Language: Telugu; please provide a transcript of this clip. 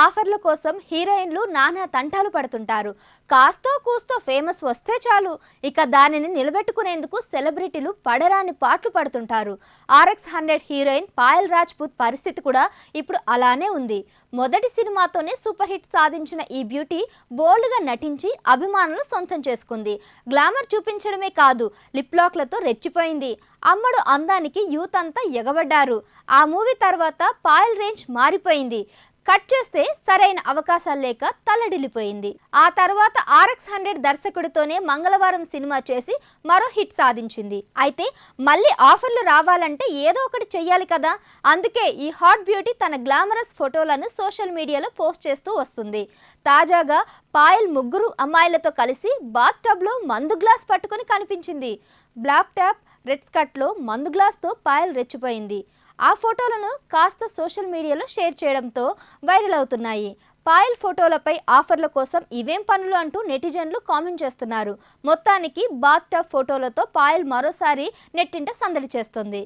ఆఫర్ల కోసం హీరోయిన్లు నానా తంటాలు పడుతుంటారు. కాస్తో కూస్తో ఫేమస్ వస్తే చాలు, ఇక దానిని నిలబెట్టుకునేందుకు సెలబ్రిటీలు పడరాని పాట్లు పడుతుంటారు. ఆర్ఎక్స్ 100 హీరోయిన్ పాయల్ రాజ్పూత్ పరిస్థితి కూడా ఇప్పుడు అలానే ఉంది. మొదటి సినిమాతోనే సూపర్ హిట్ సాధించిన ఈ బ్యూటీ బోల్డ్గా నటించి అభిమానులు సొంతం చేసుకుంది. గ్లామర్ చూపించడమే కాదు, లిప్ లాక్లతో రెచ్చిపోయింది. అమ్మడు అందానికి యూత్ అంతా ఎగబడ్డారు. ఆ మూవీ తర్వాత పాయల్ రేంజ్ మారిపోయింది. కట్ చేస్తే సరైన అవకాశాలు లేక తల్లడిల్లిపోయింది. ఆ తర్వాత ఆర్ఎక్స్ 100 దర్శకుడితోనే మంగళవారం సినిమా చేసి మరో హిట్ సాధించింది. అయితే మళ్ళీ ఆఫర్లు రావాలంటే ఏదో ఒకటి చెయ్యాలి కదా. అందుకే ఈ హాట్ బ్యూటీ తన గ్లామరస్ ఫోటోలను సోషల్ మీడియాలో పోస్ట్ చేస్తూ వస్తుంది. తాజాగా పాయల్ ముగ్గురు అమ్మాయిలతో కలిసి బాత్ టబ్లో మందు గ్లాస్ పట్టుకొని కనిపించింది. బ్లాక్ ట్యాప్ రెడ్ స్కర్ట్లో మందు గ్లాస్తో పాయల్ రెచ్చిపోయింది. ఆ ఫోటోలను కాస్త సోషల్ మీడియాలో షేర్ చేయడంతో వైరల్ అవుతున్నాయి. పాయల్ ఫోటోలపై ఆఫర్ల కోసం ఇవేం పనులు అంటూ నెటిజన్లు కామెంట్ చేస్తున్నారు. మొత్తానికి బాత్ టబ్ ఫోటోలతో పాయల్ మరోసారి నెట్టింట సందడి చేస్తుంది.